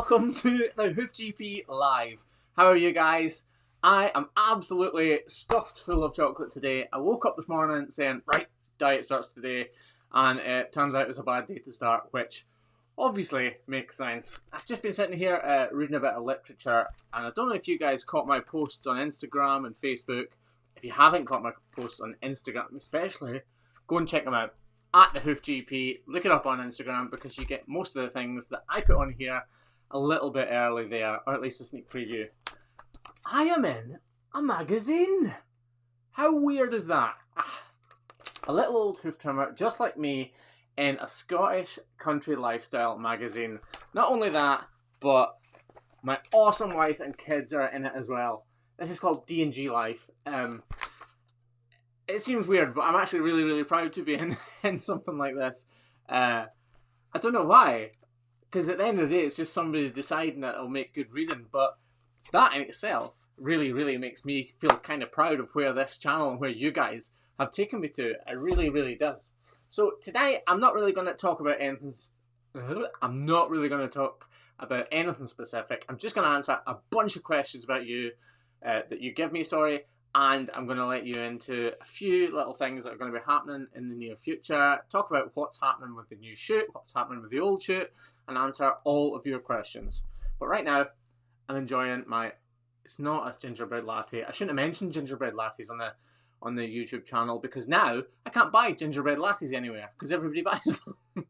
welcome to the Hoof GP Live. How are you guys? I am absolutely stuffed full of chocolate today. I woke up this morning saying, right, diet starts today, and it turns out it was a bad day to start, which obviously makes sense. I've just been sitting here reading a bit of literature, and I don't know if you guys caught my posts on Instagram and Facebook. If you haven't caught my posts on Instagram especially, go and check them out. At the Hoof GP, look it up on Instagram because you get most of the things that I put on here a little bit early there, or at least a sneak preview. I am in a magazine. How weird is that? A little old hoof trimmer just like me in a Scottish country lifestyle magazine. Not only that, but my awesome wife and kids are in it as well. This is called D&G Life. It seems weird, but I'm actually really proud to be in something like this. I don't know why, because at the end of the day, it's just somebody deciding that it'll make good reading, but that in itself really makes me feel kind of proud of where this channel and where you guys have taken me to. It really does. So today, I'm not really going to talk about anything. I'm not really going to talk about anything specific. I'm just going to answer a bunch of questions about you that you give me. And I'm going to let you into a few little things that are going to be happening in the near future. Talk about what's happening with the new chute, what's happening with the old chute, and answer all of your questions. But right now, I'm enjoying my... It's not a gingerbread latte. I shouldn't have mentioned gingerbread lattes on the YouTube channel because now I can't buy gingerbread lattes anywhere because everybody buys them.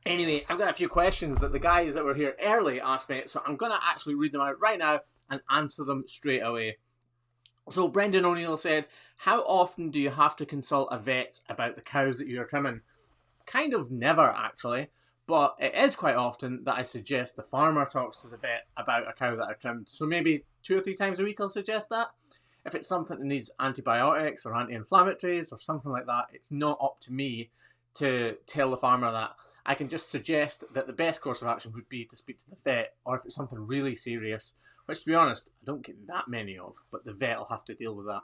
Anyway, I've got a few questions that the guys that were here early asked me, so I'm going to actually read them out right now and answer them straight away. So Brendan O'Neill said, how often do you have to consult a vet about the cows that you're trimming? Kind of never, actually, but it is quite often that I suggest the farmer talks to the vet about a cow that I trimmed. So maybe 2 or 3 times a week I'll suggest that. If it's something that needs antibiotics or anti-inflammatories or something like that, it's not up to me to tell the farmer that. I can just suggest that the best course of action would be to speak to the vet, or if it's something really serious, which to be honest, I don't get that many of, but the vet will have to deal with that.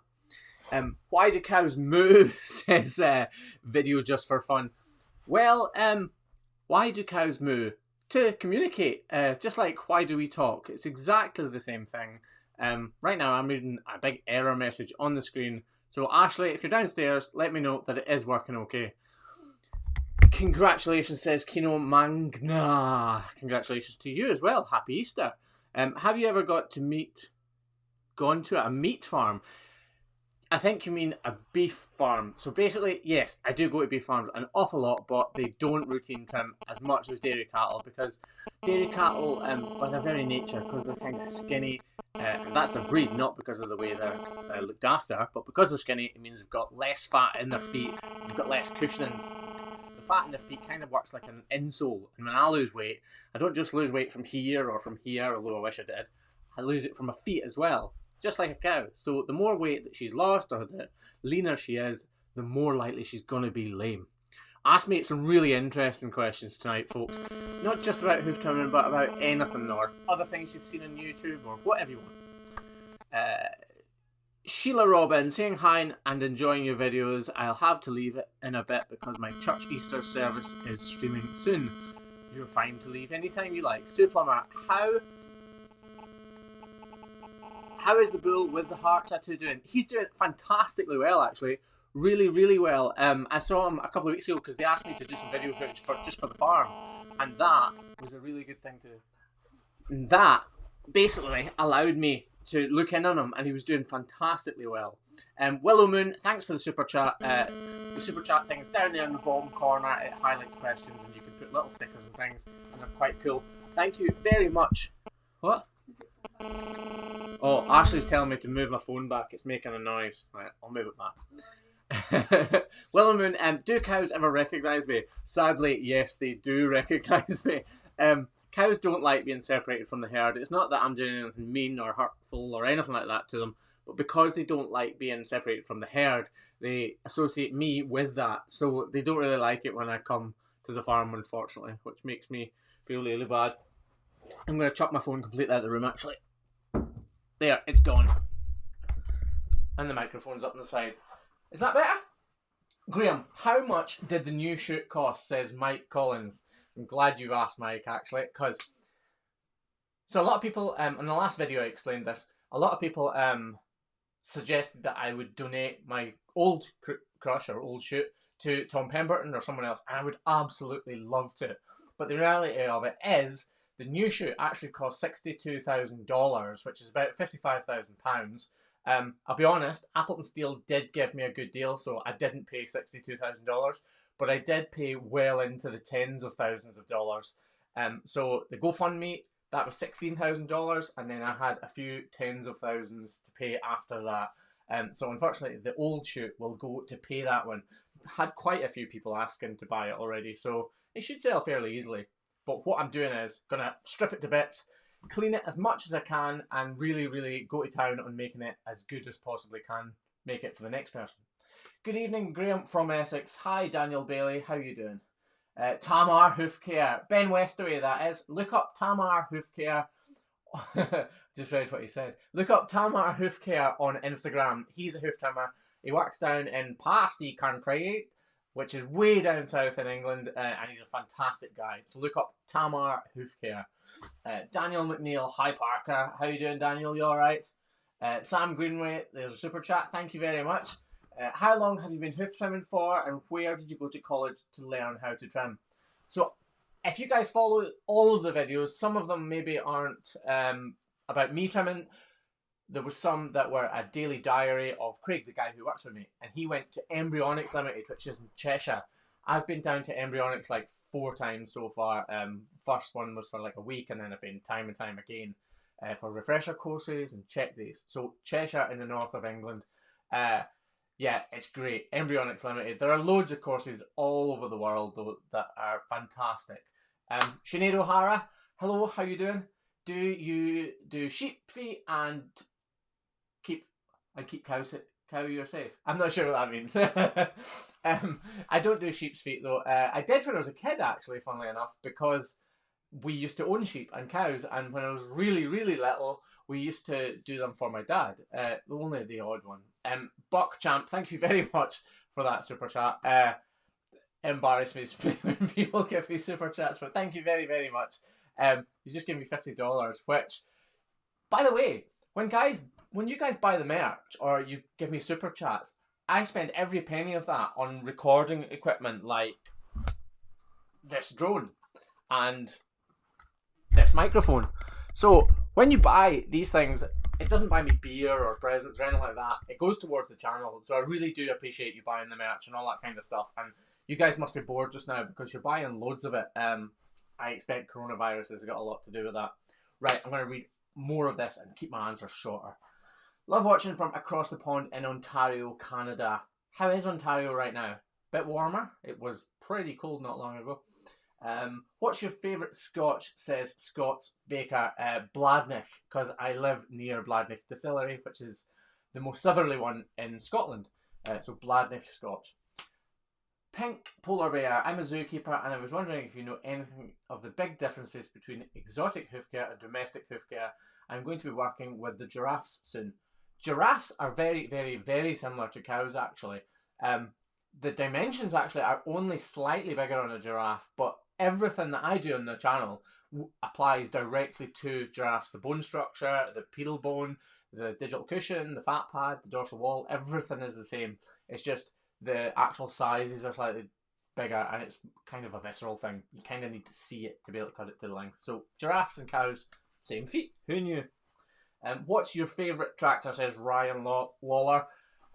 Why do cows moo? Says video just for fun. Well, why do cows moo? To communicate, just like why do we talk? It's exactly the same thing. Right now I'm reading a big error message on the screen. So Ashley, if you're downstairs, let me know that it is working okay. Congratulations, says Kino Magna. Congratulations to you as well. Happy Easter. Have you ever gone to a meat farm? I think you mean a beef farm. So basically, yes, I do go to beef farms an awful lot, but they don't routine trim as much as dairy cattle because dairy cattle, by their very nature, because they're kind of skinny, and that's their breed, not because of the way they're looked after, but because they're skinny, it means they've got less fat in their feet, they've got less cushionings. Fat in the feet kind of works like an insole, and when I lose weight, I don't just lose weight from here or from here, although I wish I did. I lose it from my feet as well, just like a cow. So the more weight that she's lost, or the leaner she is, the more likely she's going to be lame. Ask me some really interesting questions tonight, folks. Not just about hoof trimming, but about anything or other things you've seen on YouTube or whatever you want. Sheila Robin saying hi and enjoying your videos. I'll have to leave it in a bit because my church Easter service is streaming soon. You're fine to leave anytime you like. Sue Plummer, how is the bull with the heart tattoo doing? He's doing fantastically well, actually. Really well. I saw him a couple of weeks ago because they asked me to do some video footage just for the farm, and that was a really good thing to do. And that basically allowed me to look in on him, and he was doing fantastically well. Willow Moon, thanks for the super chat. The super chat thing is down there in the bottom corner. It highlights questions, and you can put little stickers and things, and they're quite cool. Thank you very much. What? Oh, Ashley's telling me to move my phone back. It's making a noise. Right, I'll move it back. Willow Moon, do cows ever recognise me? Sadly, yes, they do recognise me. Cows don't like being separated from the herd. It's not that I'm doing anything mean or hurtful or anything like that to them, but because they don't like being separated from the herd, they associate me with that. So they don't really like it when I come to the farm, unfortunately, which makes me feel really bad. I'm going to chuck my phone completely out of the room, actually. There, it's gone. And the microphone's up on the side. Is that better? Graham, how much did the new chute cost, says Mike Collins. I'm glad you asked, Mike, actually, because... So a lot of people, in the last video I explained this, a lot of people suggested that I would donate my old crush or old chute to Tom Pemberton or someone else, and I would absolutely love to. But the reality of it is, the new chute actually cost $62,000, which is about £55,000. I'll be honest, Appleton Steel did give me a good deal, so I didn't pay $62,000, but I did pay well into the tens of thousands of dollars. So the GoFundMe, that was $16,000, and then I had a few tens of thousands to pay after that. So unfortunately, the old chute will go to pay that one. I've had quite a few people asking to buy it already, so it should sell fairly easily. But what I'm doing is going to strip it to bits, clean it as much as I can, and really, really go to town on making it as good as possibly can make it for the next person. Good evening, Graham from Essex. Hi, Daniel Bailey. How you doing? Tamar Hoof Care. Ben Westaway, that is. Look up Tamar Hoof Care. Just read what he said. Look up Tamar Hoof Care on Instagram. He's a hoof trimmer. He works down in Pasty Carncraig, which is way down south in England, and he's a fantastic guy. So look up Tamar Hoof Care. Daniel McNeil. Hi, Parker. How you doing, Daniel? You all right? Sam Greenway. There's a super chat. Thank you very much. How long have you been hoof trimming for, and where did you go to college to learn how to trim? So if you guys follow all of the videos, some of them maybe aren't about me trimming. There were some that were a daily diary of Craig, the guy who works with me, and he went to Embryonics Limited, which is in Cheshire. I've been down to Embryonics like 4 times so far. First one was for like a week, and then I've been time and time again for refresher courses and check days. So Cheshire in the north of England. Yeah, it's great. Embryonics Limited. There are loads of courses all over the world though that are fantastic. Sinead O'Hara, hello, how you doing? Do you do sheep feet and keep cow you're safe? I'm not sure what that means. I don't do sheep's feet though. I did when I was a kid actually, funnily enough, because we used to own sheep and cows, and when I was really, really little, we used to do them for my dad. Only the odd one. Buck Champ, thank you very much for that super chat. Embarrass me when people give me super chats, but thank you very, very much. You just gave me $50, which, by the way, when you guys buy the merch or you give me super chats, I spend every penny of that on recording equipment like this drone and this microphone. So when you buy these things, it doesn't buy me beer or presents or anything like that. It goes towards the channel. So I really do appreciate you buying the merch and all that kind of stuff. And you guys must be bored just now because you're buying loads of it. I expect coronavirus has got a lot to do with that. Right, I'm going to read more of this and keep my answers shorter. Love watching from across the pond in Ontario, Canada. How is Ontario right now? Bit warmer. It was pretty cold not long ago. What's your favourite Scotch, says Scott Baker? Bladnoch, because I live near Bladnoch Distillery, which is the most southerly one in Scotland. So Bladnoch Scotch. Pink Polar Bear, I'm a zookeeper and I was wondering if you know anything of the big differences between exotic hoof care and domestic hoof care. I'm going to be working with the giraffes soon. Giraffes are very, very, very similar to cows actually. The dimensions actually are only slightly bigger on a giraffe, but everything that I do on the channel applies directly to giraffes. The bone structure, the pedal bone, the digital cushion, the fat pad, the dorsal wall, everything is the same. It's just the actual sizes are slightly bigger and it's kind of a visceral thing. You kind of need to see it to be able to cut it to the length. So giraffes and cows, same feet. Who knew? What's your favourite tractor, says Ryan Lawler?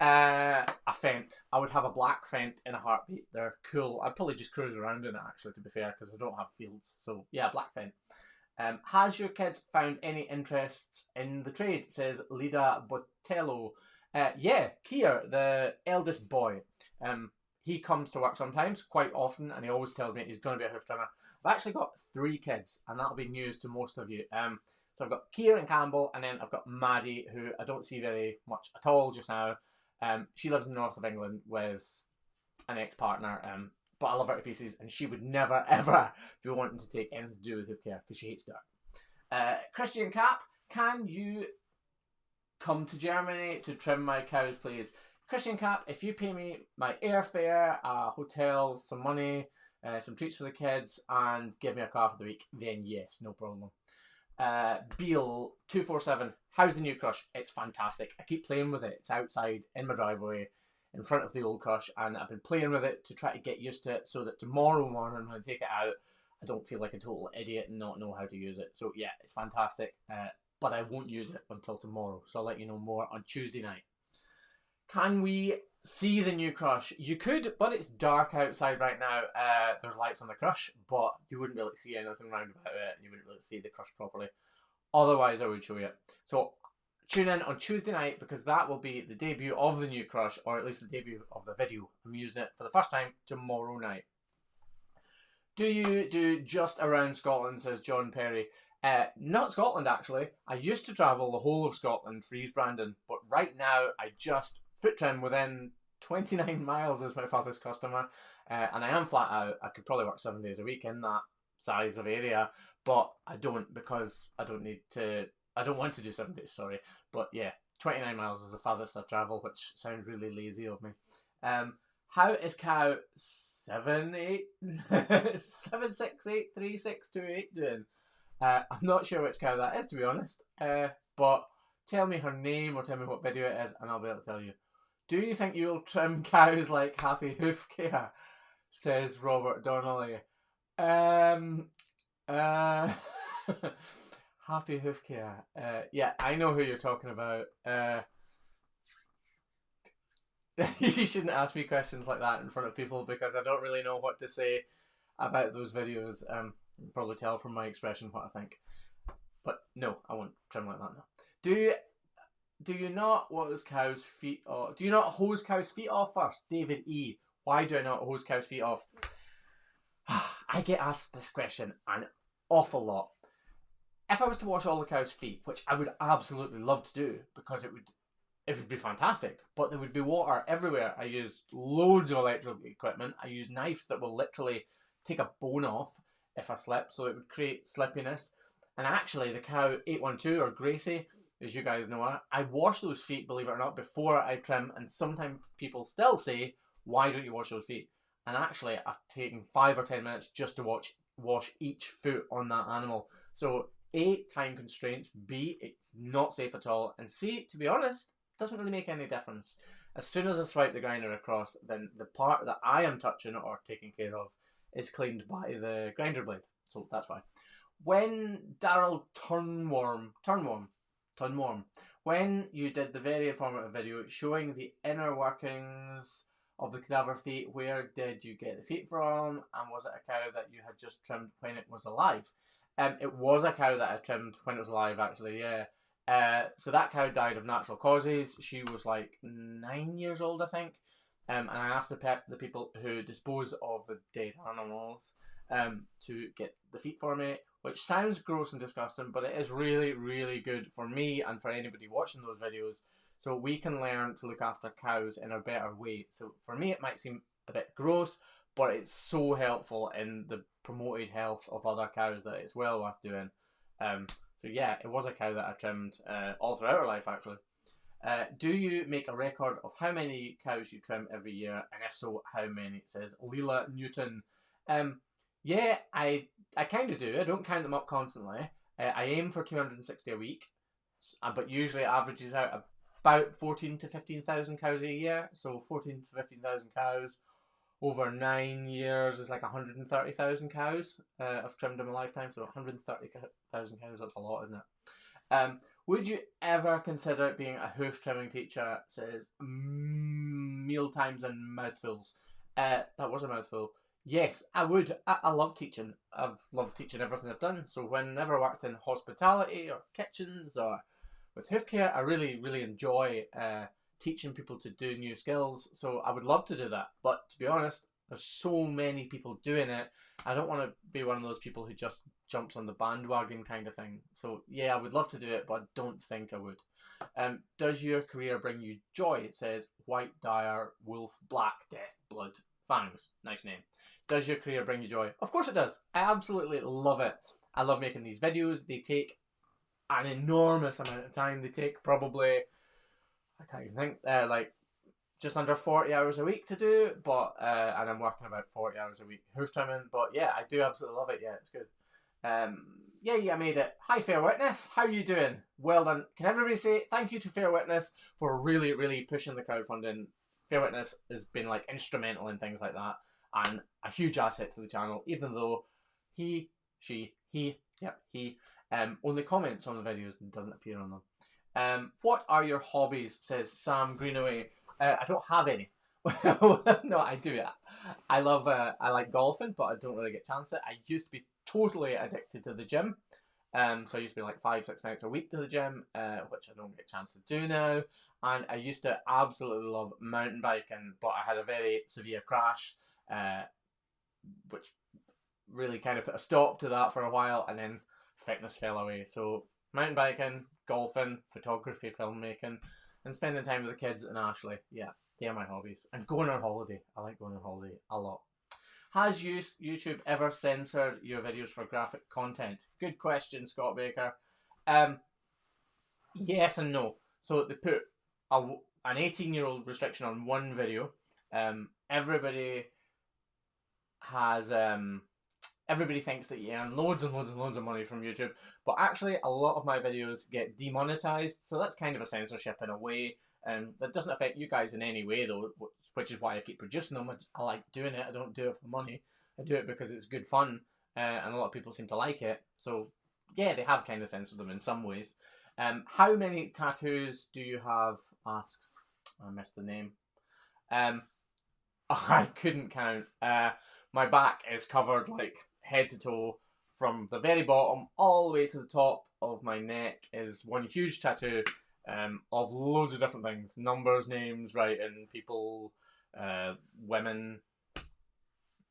A Fent. I would have a black Fent in a heartbeat. They're cool. I'd probably just cruise around in it actually, to be fair, because I don't have fields. So yeah, black Fent. Has your kids found any interests in the trade, says Lida Botello? Yeah, Kier, the eldest boy. He comes to work sometimes, quite often, and he always tells me he's going to be a hoof trimmer. I've actually got 3 kids, and that'll be news to most of you. So I've got Kieran Campbell, and then I've got Maddie, who I don't see very much at all just now. She lives in the north of England with an ex-partner, but I love her to pieces, and she would never, ever be wanting to take anything to do with hoof care, because she hates dirt. Christian Cap, can you come to Germany to trim my cows, please? Christian Cap, if you pay me my airfare, a hotel, some money, some treats for the kids, and give me a car for the week, then yes, no problem. Beal 247. How's the new Crush? It's fantastic. I keep playing with it. It's outside in my driveway, in front of the old Crush, and I've been playing with it to try to get used to it, so that tomorrow morning when I take it out, I don't feel like a total idiot and not know how to use it. So yeah, it's fantastic. But I won't use it until tomorrow, so I'll let you know more on Tuesday night. Can we see the new Crush? You could, but it's dark outside right now. There's lights on the Crush, but you wouldn't be able to see anything around about it. You wouldn't be able to see the Crush properly. Otherwise, I would show you. So tune in on Tuesday night, because that will be the debut of the new Crush, or at least the debut of the video. I'm using it for the first time tomorrow night. Do you do just around Scotland, says John Perry. Not Scotland, actually. I used to travel the whole of Scotland for East Brandon, but right now I just foot trim within 29 miles as my father's customer, and I am flat out. I could probably work 7 days a week in that size of area, but I don't, because I don't want to do 7 days, sorry. But yeah, 29 miles is the farthest I've travelled, which sounds really lazy of me. How is cow 7683628 doing? I'm not sure which cow that is, to be honest. But tell me her name or tell me what video it is, and I'll be able to tell you. Do you think you'll trim cows like Happy Hoof Care? Says Robert Donnelly. Happy Hoof Care. Yeah, I know who you're talking about. You shouldn't ask me questions like that in front of people, because I don't really know what to say about those videos. You can probably tell from my expression what I think. But no, I won't trim like that now. Do you not hose cows' feet off? Do you not hose cows' feet off first? David E. Why do I not hose cows' feet off? I get asked this question an awful lot. If I was to wash all the cows' feet, which I would absolutely love to do, because it would be fantastic, but there would be water everywhere. I use loads of electrical equipment. I use knives that will literally take a bone off if I slip, so it would create slippiness. And actually, the cow 812, or Gracie, as you guys know her, I wash those feet, believe it or not, before I trim, and sometimes people still say, why don't you wash those feet? And actually, I've taken 5 or 10 minutes just to wash each foot on that animal. So A, time constraints, B, it's not safe at all, and C, to be honest, doesn't really make any difference. As soon as I swipe the grinder across, then the part that I am touching or taking care of is cleaned by the grinder blade. So that's why. When Daryl Turnworm, when you did the very informative video showing the inner workings of the cadaver feet, where did you get the feet from, and was it a cow that you had just trimmed when it was alive? It was a cow that I trimmed when it was alive, actually, yeah. So that cow died of natural causes. She was like 9 years old, I think. And I asked the people who dispose of the dead animals to get the feet for me, which sounds gross and disgusting, but it is really, really good for me and for anybody watching those videos, so we can learn to look after cows in a better way. So for me, it might seem a bit gross, but it's so helpful in the promoted health of other cows that it's well worth doing. So yeah, it was a cow that I trimmed all throughout her life, actually. Do you make a record of how many cows you trim every year, and if so, how many? It says Leela Newton. Yeah, I kind of do. I don't count them up constantly. I aim for 260 a week, but usually it averages out about 14 to 15,000 cows a year. So 14 to 15,000 cows over 9 years is like 130,000 cows I've trimmed in my lifetime. So 130,000 cows, that's a lot, isn't it? Would you ever consider being a hoof trimming teacher? It says meal times and mouthfuls. That was a mouthful. Yes, I would. I love teaching. I've loved teaching everything I've done. So whenever I worked in hospitality or kitchens or with hoof care, I really, really enjoy teaching people to do new skills. So I would love to do that. But to be honest, there's so many people doing it. I don't want to be one of those people who just jumps on the bandwagon kind of thing. So yeah, I would love to do it, but I don't think I would. Does your career bring you joy? It says White Dire, Wolf, Black, Death, Blood, Fangs. Nice name. Does your career bring you joy? Of course it does. I absolutely love it. I love making these videos. They take an enormous amount of time. They take probably, I can't even think, like just under 40 hours a week to do, but and I'm working about 40 hours a week hoof trimming. But yeah, I do absolutely love it. Yeah, it's good. Yeah, I made it. Hi, Fair Witness. How you doing? Well done. Can everybody say thank you to Fair Witness for really, really pushing the crowdfunding? Fair Witness has been like instrumental in things like that and a huge asset to the channel, even though he only comments on the videos and doesn't appear on them. What are your hobbies? Says Sam Greenaway. I don't have any. No, I do. I like golfing, but I don't really get a chance to. I used to be totally addicted to the gym. So I used to be like 5-6 nights a week to the gym, which I don't get a chance to do now. And I used to absolutely love mountain biking, but I had a very severe crash, which really kind of put a stop to that for a while, and then fitness fell away. So mountain biking, golfing, photography, filmmaking, and spending time with the kids and Ashley. Yeah, they are my hobbies. And going on holiday. I like going on holiday a lot. Has YouTube ever censored your videos for graphic content? Good question, Scott Baker. Yes and no. So they put an 18-year-old restriction on one video. Everybody has everybody thinks that you earn loads and loads and loads of money from YouTube, but actually a lot of my videos get demonetized, so that's kind of a censorship in a way, and that doesn't affect you guys in any way though, which is why I keep producing them. I like doing it. I don't do it for money. I do it because it's good fun, and a lot of people seem to like it. So yeah, they have kind of censored them in some ways. How many tattoos do you have? Asks. I missed the name. I couldn't count. My back is covered like head to toe, from the very bottom all the way to the top of my neck is one huge tattoo of loads of different things: numbers, names, writing, people, women,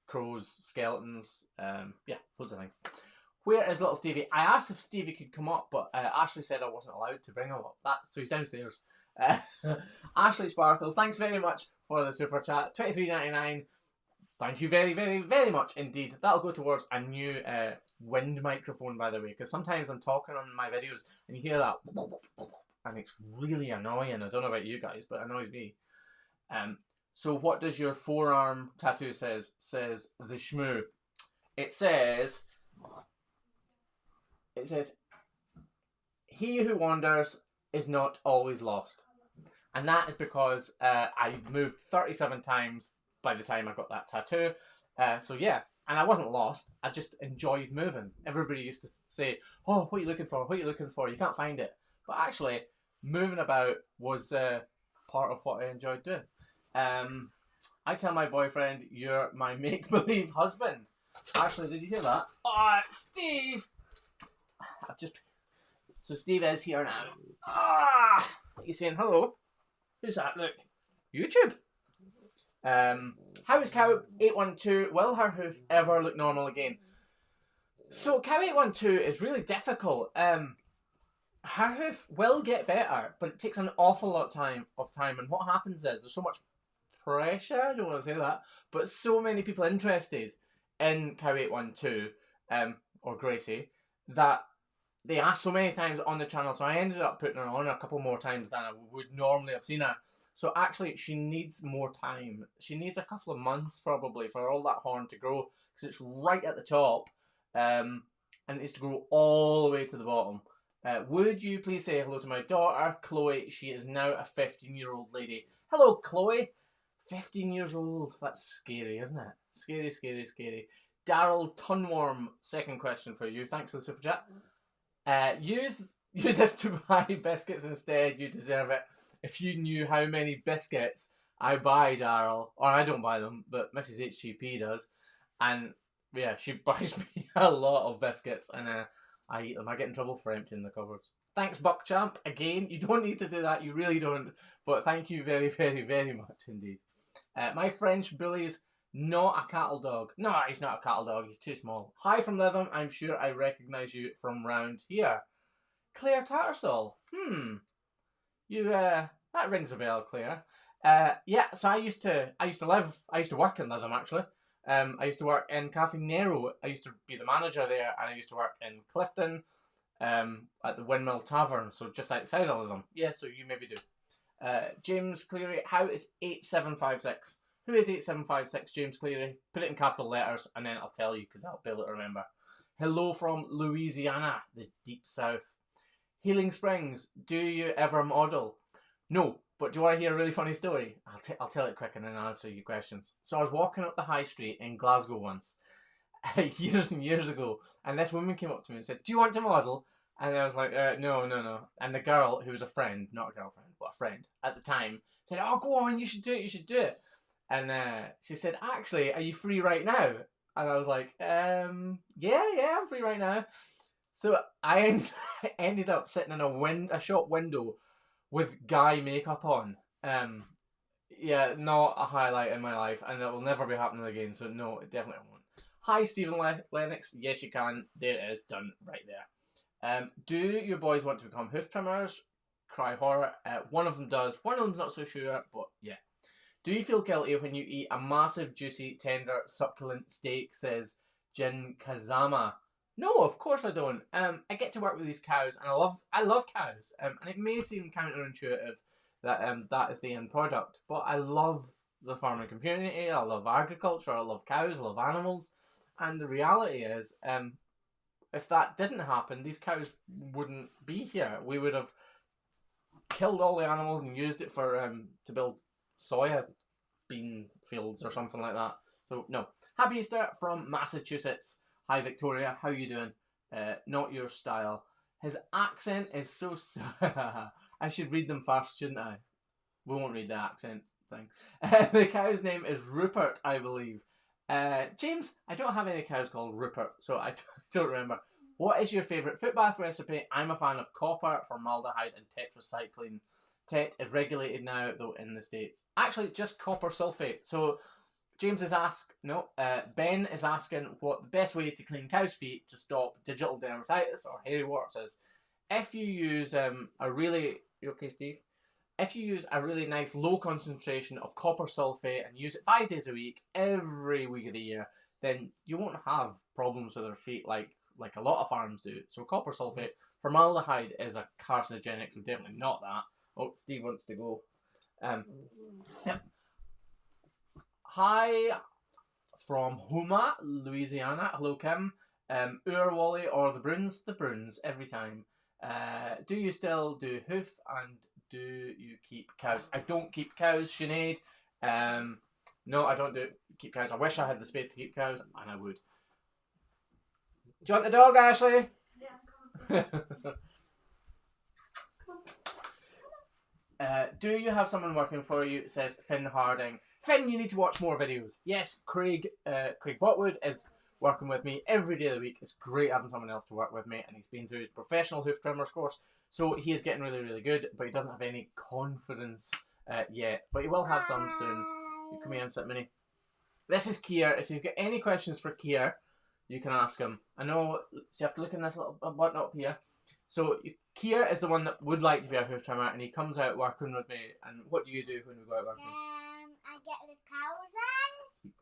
crows, skeletons, yeah, loads of things. Where is little Stevie? I asked if Stevie could come up, but Ashley said I wasn't allowed to bring him up. So he's downstairs. Ashley Sparkles, thanks very much for the super chat. $23.99. Thank you very, very, very much indeed. That'll go towards a new wind microphone, by the way, because sometimes I'm talking on my videos and you hear that, and it's really annoying. I don't know about you guys, but it annoys me. So what does your forearm tattoo says? Says the shmoo. It says, he who wanders is not always lost. And that is because I moved 37 times by the time I got that tattoo. So yeah, and I wasn't lost. I just enjoyed moving. Everybody used to say, oh, what are you looking for? What are you looking for? You can't find it. But actually, moving about was part of what I enjoyed doing. I tell my boyfriend, you're my make-believe husband. Ashley, did you hear that? Oh, Steve! So Steve is here now. Ah! You saying hello? Who's that? Look. YouTube. How is Cow 812? Will her hoof ever look normal again? So Cow 812 is really difficult. Her hoof will get better, but it takes an awful lot of time. And what happens is there's so much pressure. I don't want to say that, but so many people interested in Cow 812 or Gracie that they asked so many times on the channel. So I ended up putting her on a couple more times than I would normally have seen her. So actually, she needs more time. She needs a couple of months probably for all that horn to grow, because it's right at the top, and it needs to grow all the way to the bottom. Would you please say hello to my daughter, Chloe? She is now a 15-year-old lady. Hello, Chloe. 15 years old. That's scary, isn't it? Scary, scary, scary. Daryl Tunworm, second question for you. Thanks for the super chat. Use this to buy biscuits instead. You deserve it. If you knew how many biscuits I buy, Daryl, or I don't buy them, but Mrs. HGP does, and yeah, she buys me a lot of biscuits, and I eat them. I get in trouble for emptying the cupboards. Thanks, Buckchamp. Again, you don't need to do that. You really don't. But thank you very, very, very much indeed. My French bully's not a cattle dog. No, he's not a cattle dog. He's too small. Hi from Lytham. I'm sure I recognise you from round here. Claire Tattersall. You that rings a bell, Claire. Yeah. So I used to work in Lytham actually. I used to work in Cafe Nero. I used to be the manager there, and I used to work in Clifton, at the Windmill Tavern, so just outside of Lytham. Yeah, so you maybe do. James Cleary, how is 8756? Who is 8756, James Cleary? Put it in capital letters and then I'll tell you because I'll be able to remember. Hello from Louisiana, the deep south. Healing Springs, do you ever model? No, but do you want to hear a really funny story? I'll tell it quick and then I'll answer your questions. So I was walking up the high street in Glasgow once, years and years ago, and this woman came up to me and said, do you want to model? And I was like, no. And the girl, who was a friend, not a girlfriend, but a friend at the time, said, oh, go on, you should do it. And she said, actually, are you free right now? And I was like, yeah, I'm free right now. So I ended up sitting in a shop window with guy makeup on. Yeah, not a highlight in my life, and it will never be happening again, so no, it definitely won't. Hi, Stephen Lennox. Yes, you can. There it is, done right there. Do your boys want to become hoof trimmers? Cry horror. One of them does. One of them's not so sure, but yeah. Do you feel guilty when you eat a massive, juicy, tender, succulent steak, says Jin Kazama? No, of course I don't. I get to work with these cows, and I love cows. And it may seem counterintuitive that that is the end product, but I love the farming community. I love agriculture. I love cows. I love animals. And the reality is, if that didn't happen, these cows wouldn't be here. We would have killed all the animals and used it for to build soya bean fields or something like that. So no. Happy Easter from Massachusetts. Hi Victoria, how you doing? Not your style. His accent is so... I should read them first, shouldn't I? We won't read the accent thing. The cow's name is Rupert, I believe. James, I don't have any cows called Rupert, so I don't remember. What is your favourite foot bath recipe? I'm a fan of copper, formaldehyde and tetracycline. Tet is regulated now, though, in the States. Actually, just copper sulfate. So, Ben is asking what the best way to clean cow's feet to stop digital dermatitis or hairy warts is. If you use you okay, Steve? If you use a really nice low concentration of copper sulfate and use it 5 days a week, every week of the year, then you won't have problems with your feet like a lot of farms do. So copper sulfate, formaldehyde is a carcinogenic, so definitely not that. Oh, Steve wants to go. Yep. Hi from Houma, Louisiana. Hello, Kim. Wally or the Bruins? The Bruins, every time. Do you still do hoof and do you keep cows? I don't keep cows, Sinead. No, I don't keep cows. I wish I had the space to keep cows, and I would. Do you want the dog, Ashley? Yeah, do you have someone working for you? Says Finn Harding. Finn, you need to watch more videos. Yes, Craig Botwood is working with me every day of the week. It's great having someone else to work with me, and he's been through his professional hoof trimmers course, so he is getting really, really good, but he doesn't have any confidence yet, but he will have some soon. You come here and sit, Minnie. This is Kier. If you've got any questions for Kier, you can ask him. I know you have to look in this little button up here. So Kier is the one that would like to be a hoof trimmer, and he comes out working with me. And what do you do when we go out working? I get the cows in.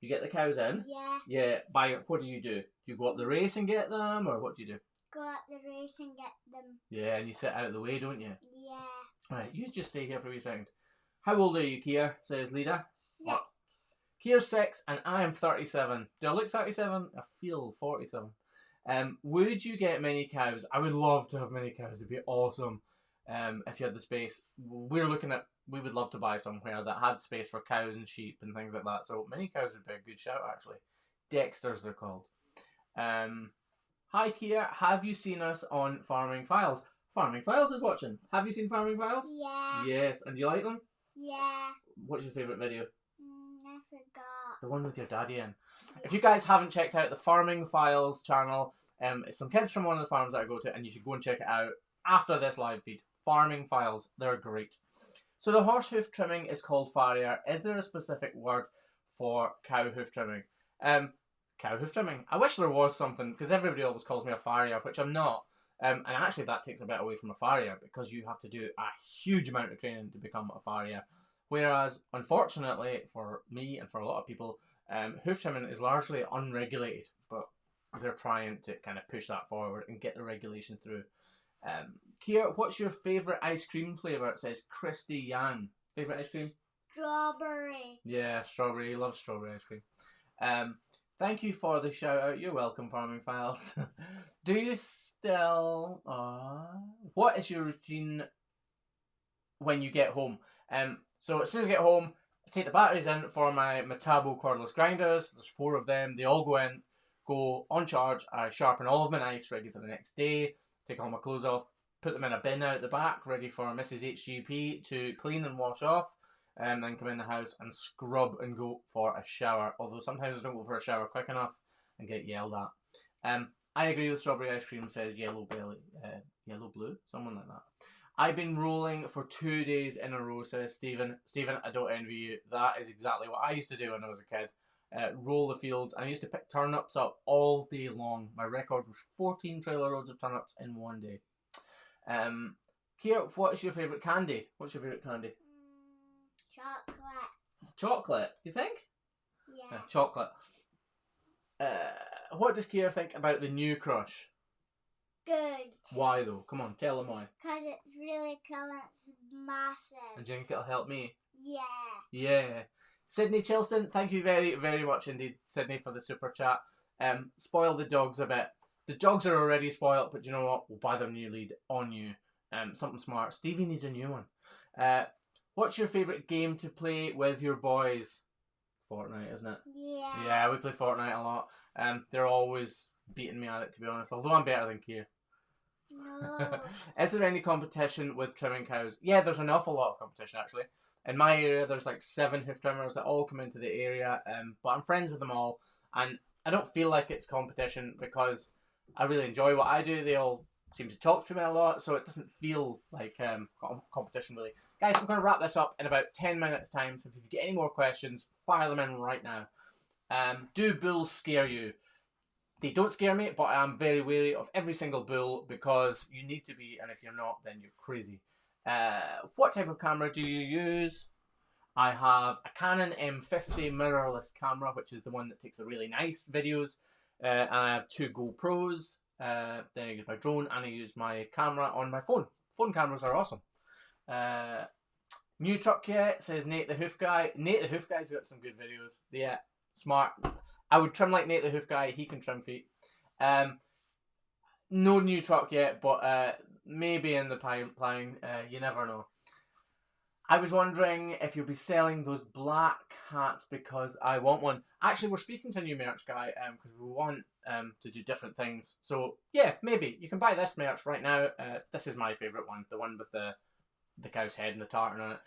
You get the cows in? Yeah. Yeah. What do? Do you go up the race and get them, or what do you do? Go up the race and get them. Yeah, and you sit out of the way, don't you? Yeah. Right, you just stay here for a wee second. How old are you, Kier? Says Lida. 6. Kier's 6 and I am 37. Do I look 37? I feel 47. Would you get many cows? I would love to have many cows. It'd be awesome if you had the space. We would love to buy somewhere that had space for cows and sheep and things like that. So many cows would be a good shout, actually. Dexters, they're called. Hi, Kier. Have you seen us on Farming Files? Farming Files is watching. Have you seen Farming Files? Yeah. Yes. And do you like them? Yeah. What's your favourite video? I forgot. The one with your daddy in. Yeah. If you guys haven't checked out the Farming Files channel, it's some kids from one of the farms that I go to, and you should go and check it out after this live feed. Farming Files. They're great. So the horse hoof trimming is called farrier. Is there a specific word for cow hoof trimming? Cow hoof trimming. I wish there was something, because everybody always calls me a farrier, which I'm not. And actually that takes a bit away from a farrier, because you have to do a huge amount of training to become a farrier. Whereas, unfortunately, for me and for a lot of people, hoof trimming is largely unregulated, but they're trying to kind of push that forward and get the regulation through. Kier, what's your favourite ice cream flavour? It says Christy Yang. Favourite ice cream? Strawberry. Yeah, strawberry. Love strawberry ice cream. Thank you for the shout out. You're welcome, Farming Files. Do you still... what is your routine when you get home? So as soon as I get home, I take the batteries in for my Metabo cordless grinders. There's 4 of them. They all go in, go on charge. I sharpen all of my knives ready for the next day. Take all my clothes off, put them in a bin out the back, ready for Mrs. HGP to clean and wash off. And then come in the house and scrub and go for a shower. Although sometimes I don't go for a shower quick enough and get yelled at. I agree with strawberry ice cream, says Yellow Belly. Yellow Blue? Someone like that. I've been rolling for 2 days in a row, says Stephen. Stephen, I don't envy you. That is exactly what I used to do when I was a kid. Roll the fields. And I used to pick turnips up all day long. My record was 14 trailer loads of turnips in one day. Kier, what is your favourite candy? What's your favourite candy? Chocolate. Chocolate, you think? Yeah. Chocolate. What does Kier think about the new crush? Good. Why though? Come on, tell him why. Because it's really cool and it's massive. And do you think it'll help me? Yeah. Yeah. Sydney Chilston, thank you very, very much indeed, Sydney, for the super chat. Spoil the dogs a bit. The dogs are already spoiled, but you know what? We'll buy their new lead on you. Something smart. Stevie needs a new one. What's your favourite game to play with your boys? Fortnite, isn't it? Yeah. Yeah, we play Fortnite a lot. They're always beating me at it, to be honest. Although I'm better than Kier. No. Is there any competition with trimming cows? Yeah, there's an awful lot of competition, actually. In my area, there's like 7 hoof trimmers that all come into the area. But I'm friends with them all. And I don't feel like it's competition because I really enjoy what I do. They all seem to talk to me a lot. So it doesn't feel like competition, really. Guys, I'm going to wrap this up in about 10 minutes time, so if you get any more questions, fire them in right now. Do bulls scare you? They don't scare me, but I am very wary of every single bull because you need to be, and if you're not, then you're crazy. What type of camera do you use? I have a Canon M50 mirrorless camera, which is the one that takes the really nice videos, and I have 2 GoPros. Then I use my drone, and I use my camera on my phone. Phone cameras are awesome. New truck yet, says Nate the Hoof Guy. Nate the Hoof Guy's got some good videos. Yeah, smart. I would trim like Nate the Hoof Guy. He can trim feet. No new truck yet, but maybe in the pipeline. You never know. I was wondering if you'll be selling those black hats because I want one. Actually, we're speaking to a new merch guy because we want to do different things. So yeah, maybe you can buy this merch right now. This is my favourite one, the one with the cow's head and the tartan on it.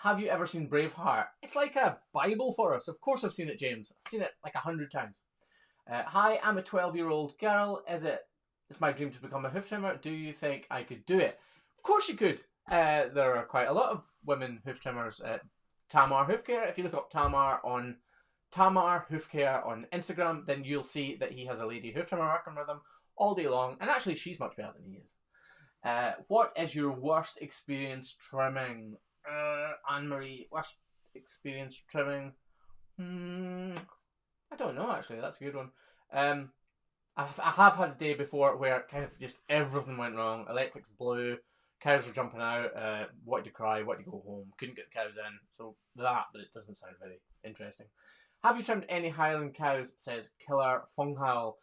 Have you ever seen Braveheart? It's like a Bible for us. Of course I've seen it, James. I've seen it like 100 times. Hi, I'm a 12-year-old girl. It's my dream to become a hoof trimmer. Do you think I could do it? Of course you could. There are quite a lot of women hoof trimmers at Tamar Hoof Care. If you look up Tamar Hoof Care on Instagram, then you'll see that he has a lady hoof trimmer working with him all day long. And actually, she's much better than he is. What is your worst experience trimming? Anne-Marie, worst experience trimming? I don't know, actually. That's a good one. I have had a day before where kind of just everything went wrong. Electrics blew, cows were jumping out, wanted to cry, wanted to go home, couldn't get the cows in. So that, but it doesn't sound very interesting. Have you trimmed any Highland cows, says Killer Funghal?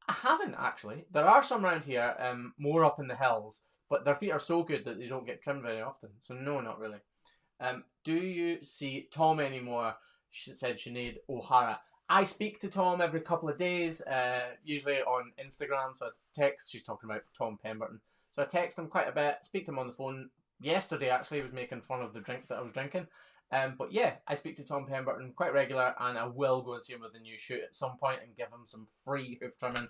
I haven't, actually. There are some around here, more up in the hills, but their feet are so good that they don't get trimmed very often. So no, not really. Do you see Tom anymore? Said Sinead O'Hara. I speak to Tom every couple of days, usually on Instagram. So I text, she's talking about Tom Pemberton. So I text him quite a bit, speak to him on the phone. Yesterday, actually, he was making fun of the drink that I was drinking. But yeah, I speak to Tom Pemberton quite regular, and I will go and see him with a new shoot at some point and give him some free hoof trimming.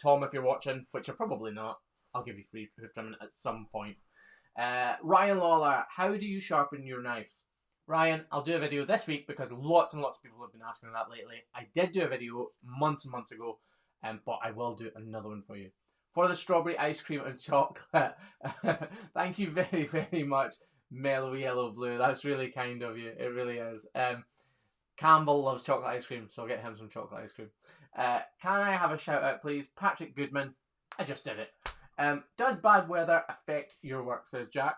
Tom, if you're watching, which you're probably not, I'll give you free hoof trimming at some point. Ryan Lawler, how do you sharpen your knives? Ryan, I'll do a video this week because lots and lots of people have been asking that lately. I did do a video months and months ago, but I will do another one for you. For the strawberry ice cream and chocolate, thank you very, very much, Mellow Yellow Blue. That's really kind of you. It really is. Campbell loves chocolate ice cream, so I'll get him some chocolate ice cream. Can I have a shout out, please? Patrick Goodman. I just did it. Does bad weather affect your work, says Jack.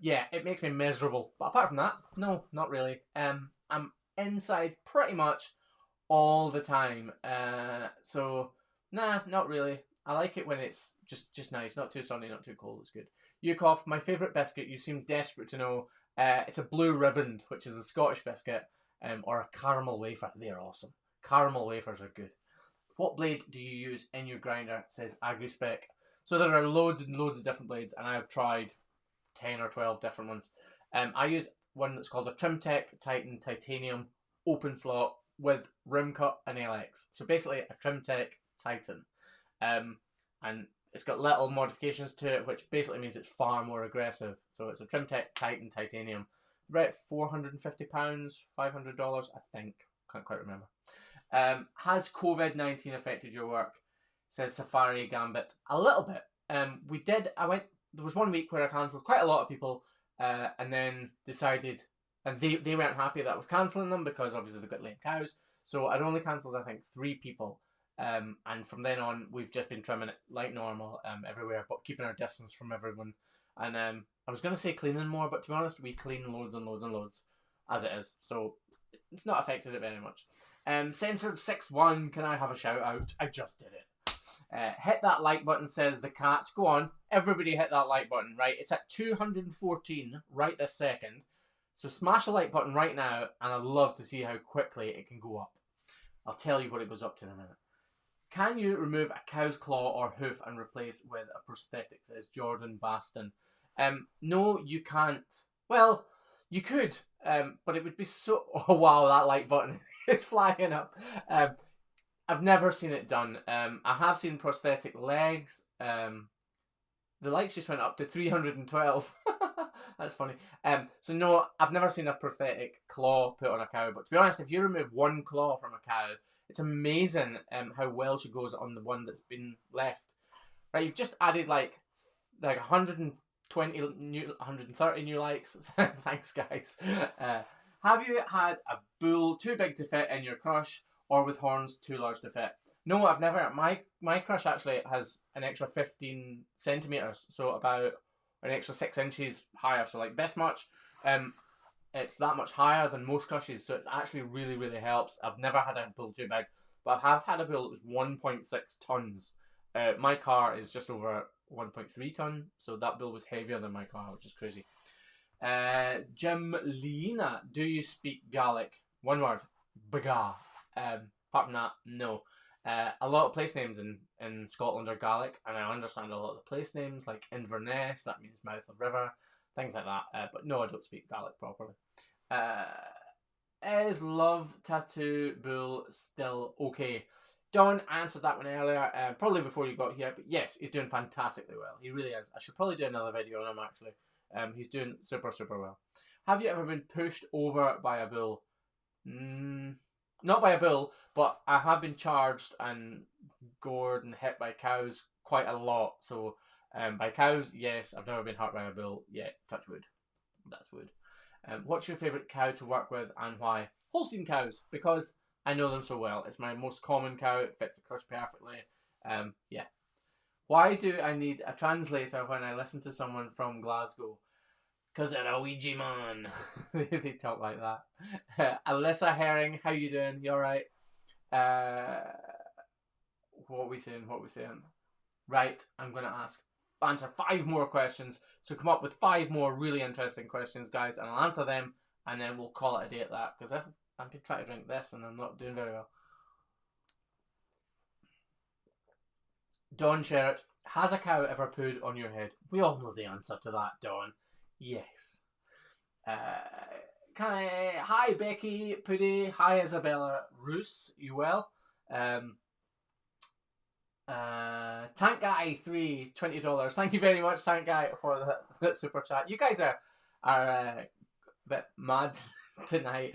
Yeah, it makes me miserable. But apart from that, no, not really. I'm inside pretty much all the time. So, nah, not really. I like it when it's just nice. Not too sunny, not too cold. It's good. Yukov, my favourite biscuit. You seem desperate to know. It's a blue riband, which is a Scottish biscuit, or a caramel wafer. They're awesome. Caramel wafers are good. What blade do you use in your grinder? Says AgriSpec. So there are loads and loads of different blades, and I have tried 10 or 12 different ones. I use one that's called a Trimtech Titan Titanium open slot with rim cut and LX. So basically a Trimtech Titan. And it's got little modifications to it, which basically means it's far more aggressive. So it's a Trimtech Titan Titanium. About £450, $500, I think. Can't quite remember. Has COVID-19 affected your work? Says Safari Gambit. A little bit. There was 1 week where I cancelled quite a lot of people, and then decided, and they weren't happy that I was cancelling them because obviously they've got lame cows. So I'd only cancelled, I think, 3 people. And from then on, we've just been trimming it like normal everywhere, but keeping our distance from everyone. And I was going to say cleaning more, but to be honest, we clean loads and loads and loads as it is. So it's not affected it very much. Censored 6-1, can I have a shout out? I just did it. Hit that like button, says the cat. Go on, everybody hit that like button, right? It's at 214 right this second. So smash the like button right now, and I'd love to see how quickly it can go up. I'll tell you what it goes up to in a minute. Can you remove a cow's claw or hoof and replace with a prosthetic, says Jordan Baston. No, you can't. Well, you could, but it would be so... Oh, wow, that like button is flying up. I've never seen it done. I have seen prosthetic legs. The likes just went up to 312. That's funny. So no, I've never seen a prosthetic claw put on a cow. But to be honest, if you remove 1 claw from a cow, it's amazing how well she goes on the one that's been left. Right, you've just added like 120 new, 130 new likes. Thanks, guys. Have you had a bull too big to fit in your crush, or with horns too large to fit? No, I've never. My crush actually has an extra 15 centimeters, so about an extra 6 inches higher. So like this much. It's that much higher than most crushes, so it actually really, really helps. I've never had a bull too big, but I have had a bull that was 1.6 tons. My car is just over 1.3 ton, so that bull was heavier than my car, which is crazy. Jim Lena, do you speak Gaelic? One word, baga. Apart from that, no. A lot of place names in Scotland are Gaelic, and I understand a lot of the place names, like Inverness, that means mouth of river, things like that. But no, I don't speak Gaelic properly. Is Love Tattoo Bull still okay? Don answered that one earlier, probably before you got here, but yes, he's doing fantastically well. He really is. I should probably do another video on him, actually. He's doing super, super well. Have you ever been pushed over by a bull? Not by a bull, but I have been charged and gored and hit by cows quite a lot. So, by cows, yes. I've never been hurt by a bull yet. Touch wood. That's wood. What's your favourite cow to work with and why? Holstein cows, because I know them so well. It's my most common cow. It fits the curse perfectly. Yeah. Why do I need a translator when I listen to someone from Glasgow? Because they're a Ouija man. They talk like that. Alyssa Herring, how you doing? You alright? What are we saying? Right, I'm going to answer 5 more questions. So come up with 5 more really interesting questions, guys, and I'll answer them, and then we'll call it a day at that, because I've been trying to drink this and I'm not doing very well. Dawn Sherritt, has a cow ever pooed on your head? We all know the answer to that, Dawn. Yes. Hi Becky Puddy. Hi Isabella Roos. You well? Tank Guy 3 $20. Thank you very much, Tank Guy, for that super chat. You guys are a bit mad tonight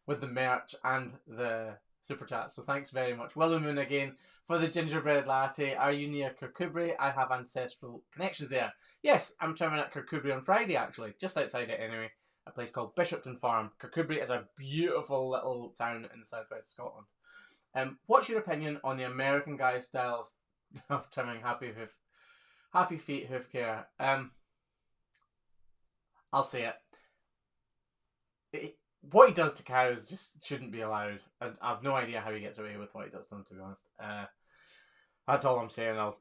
with the merch and the super chat. So thanks very much. Willow Moon again for the gingerbread latte. Are you near Kirkcudbright? I have ancestral connections there. Yes, I'm trimming at Kirkcudbright on Friday, actually, just outside it anyway. A place called Bishopton Farm. Kirkcudbright is a beautiful little town in the southwest of Scotland. What's your opinion on the American guy style of trimming Happy Hoof? Happy feet, hoof care. I'll say it. What he does to cows just shouldn't be allowed. And I've no idea how he gets away with what he does to them, to be honest. That's all I'm saying. I'll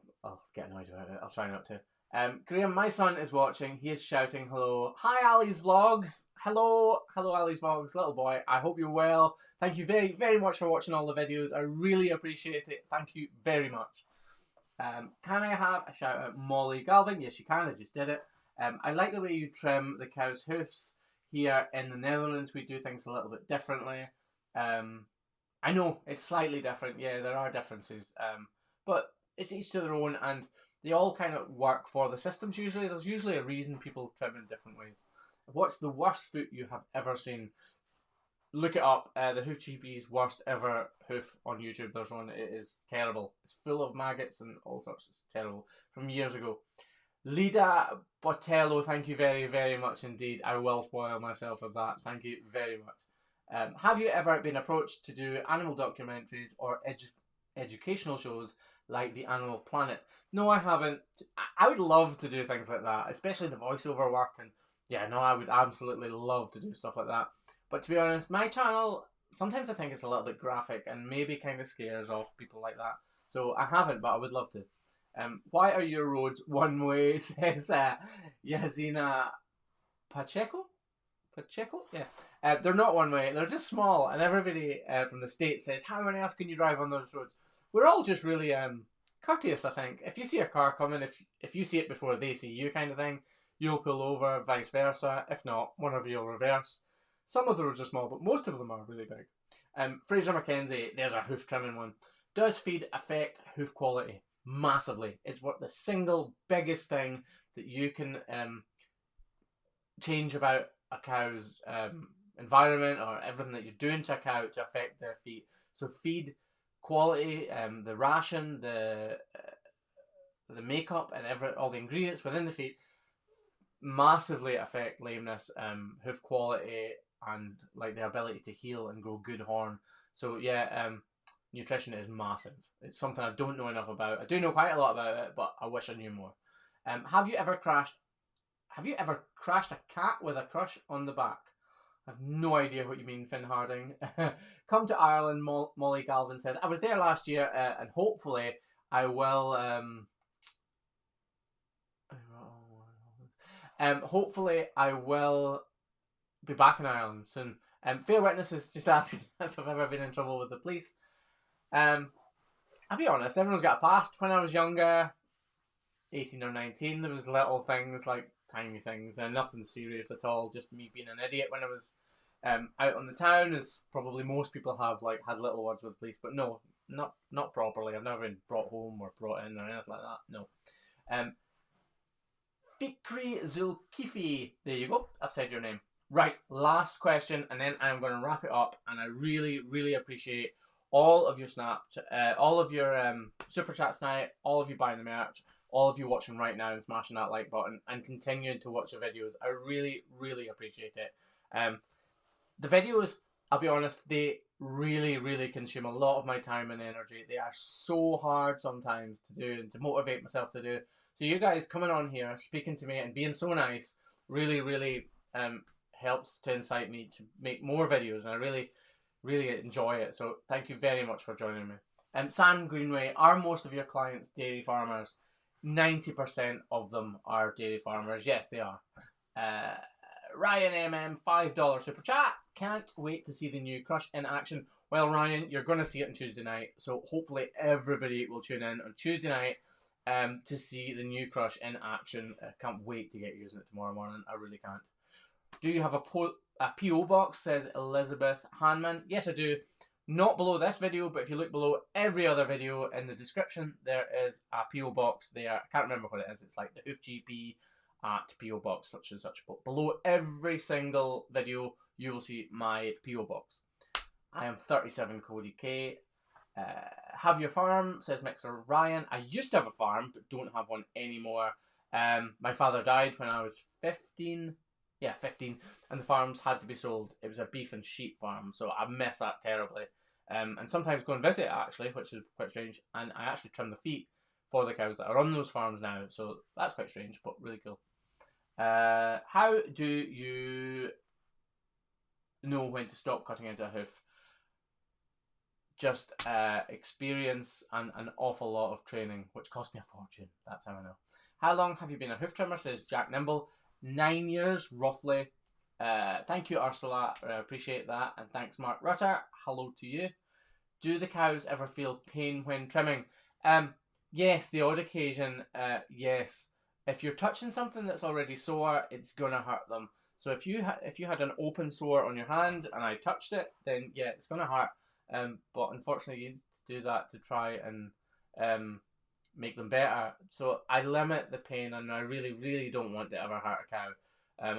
get annoyed about it. I'll try not to. Graham, my son is watching. He is shouting hello. Hi, Ali's Vlogs. Hello, Ali's Vlogs, little boy. I hope you're well. Thank you very, very much for watching all the videos. I really appreciate it. Thank you very much. Can I have a shout out, Molly Galvin? Yes, you can. I just did it. I like the way you trim the cow's hoofs. Here in the Netherlands, we do things a little bit differently. I know it's slightly different. Yeah, there are differences. But it's each to their own, and they all kind of work for the systems usually. There's usually a reason people trim in different ways. What's the worst foot you have ever seen? Look it up. The Hoof GP's worst ever hoof on YouTube. There's one. It is terrible. It's full of maggots and all sorts. It's terrible. From years ago. Lida Botello, thank you very, very much indeed. I will spoil myself with that. Thank you very much. Have you ever been approached to do animal documentaries or educational shows like the Animal Planet? No, I haven't. I would love to do things like that, especially the voiceover work. And yeah, no, I would absolutely love to do stuff like that. But to be honest, my channel, sometimes I think it's a little bit graphic and maybe kind of scares off people like that. So I haven't, but I would love to. Why are your roads one way, says Yazina Pacheco? Yeah. They're not one way, they're just small. And everybody from the States says, how on earth can you drive on those roads? We're all just really courteous, I think. If you see a car coming, if you see it before they see you kind of thing, you'll pull over, vice versa. If not, one of you will reverse. Some of the roads are small, but most of them are really big. Fraser McKenzie, there's a hoof trimming one. Does feed affect hoof quality? Massively. It's what the single biggest thing that you can change about a cow's environment or everything that you're doing to a cow to affect their feet. So feed quality, the ration, the makeup, and all the ingredients within the feet massively affect lameness, hoof quality, and like their ability to heal and grow good horn. So yeah, nutrition is massive. It's something I don't know enough about. I do know quite a lot about it, but I wish I knew more. Have you ever crashed a cat with a crush on the back? I have no idea what you mean, Finn Harding. Come to Ireland, Molly Galvin said. I was there last year, and hopefully I will. Hopefully I will be back in Ireland soon. Fair Witness is just asking if I've ever been in trouble with the police. I'll be honest, everyone's got a past. When I was younger, 18 or 19, there was little things, like tiny things, and nothing serious at all, just me being an idiot when I was out on the town, as probably most people have, like, had little words with the police, but no, not properly. I've never been brought home or brought in or anything like that, no. Fikri Zulkifi, there you go, I've said your name. Right, last question, and then I'm going to wrap it up, and I really, really appreciate all of your snaps, all of your super chats tonight, all of you buying the merch, all of you watching right now and smashing that like button and continuing to watch the videos. I really, really appreciate it. The videos, I'll be honest, they really, really consume a lot of my time and energy. They are so hard sometimes to do and to motivate myself to do. So you guys coming on here, speaking to me and being so nice really, really helps to incite me to make more videos, and I really, really enjoy it. So thank you very much for joining me. Sam Greenway, are most of your clients dairy farmers? 90% of them are dairy farmers. Yes, they are. Ryan MM, $5 super chat. Can't wait to see the new Crush in action. Well, Ryan, you're going to see it on Tuesday night, so hopefully everybody will tune in on Tuesday night to see the new Crush in action. I can't wait to get using it tomorrow morning. I really can't. Do you have a P.O. box, says Elizabeth Hanman? Yes, I do. Not below this video, but if you look below every other video in the description, there is a P.O. box there. I can't remember what it is. It's like the Hoof GP at P.O. box such and such. But below every single video, you will see my P.O. box. I am 37 Cody K. Have your farm, says Mixer Ryan. I used to have a farm, but don't have one anymore. My father died when I was 15. Yeah, 15, and the farms had to be sold. It was a beef and sheep farm, so I miss that terribly. And sometimes go and visit, actually, which is quite strange, and I actually trim the feet for the cows that are on those farms now. So that's quite strange, but really cool. How do you know when to stop cutting into a hoof? Just experience and an awful lot of training, which cost me a fortune. That's how I know. How long have you been a hoof trimmer, says Jack Nimble? 9 years, roughly. Thank you, Ursula. Appreciate that. And thanks, Mark Rutter. Hello to you. Do the cows ever feel pain when trimming? Yes, the odd occasion, yes. If you're touching something that's already sore, it's going to hurt them. So if you had an open sore on your hand and I touched it, then yeah, it's going to hurt. But unfortunately, you need to do that to try and make them better. So I limit the pain, and I really, really don't want to ever hurt a cow.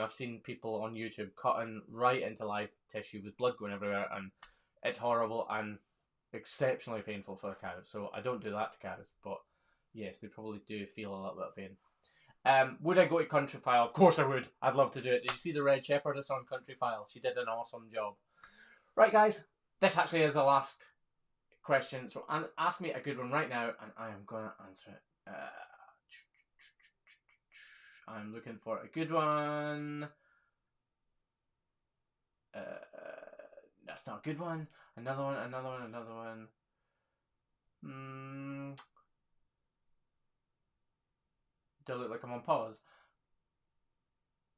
I've seen people on YouTube cutting right into live tissue with blood going everywhere, and it's horrible and exceptionally painful for a cow. So I don't do that to cows, but yes, they probably do feel a little bit of pain. Would I go to Country File? Of course I would. I'd love to do it. Did you see the Red Shepherdess on Country File? She did an awesome job. Right, guys, this actually is the last question. So ask me a good one right now, and I am going to answer it. I'm looking for a good one. That's not a good one. Another one. Do I look like I'm on pause?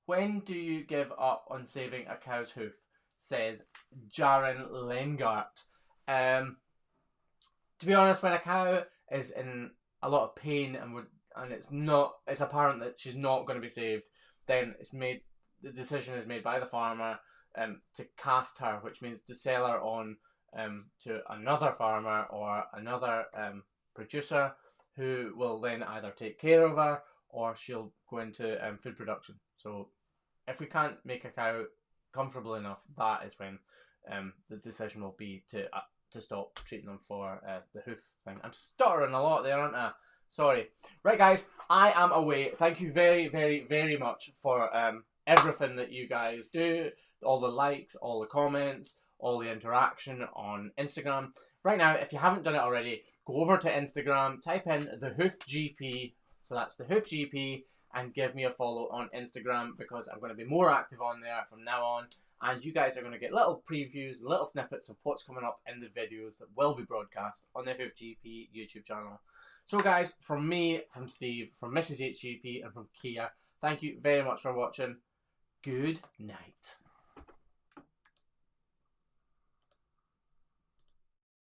When do you give up on saving a cow's hoof? Says Jaren Lengart. To be honest, when a cow is in a lot of pain and it's apparent that she's not going to be saved, then the decision is made by the farmer to cast her, which means to sell her on to another farmer or another producer who will then either take care of her or she'll go into food production. So if we can't make a cow comfortable enough, that is when the decision will be to stop treating them for the hoof thing. I'm stuttering a lot there, aren't I? Sorry. Right, guys, I am away. Thank you very, very, very much for everything that you guys do, all the likes, all the comments, all the interaction on Instagram. Right now, if you haven't done it already, go over to Instagram, type in the Hoof GP, so that's the Hoof GP, and give me a follow on Instagram, because I'm going to be more active on there from now on, and you guys are going to get little previews, little snippets of what's coming up in the videos that will be broadcast on the Hoof GP YouTube channel. So guys, from me, from Steve, from Mrs. HGP, and from Kia, thank you very much for watching. Good night.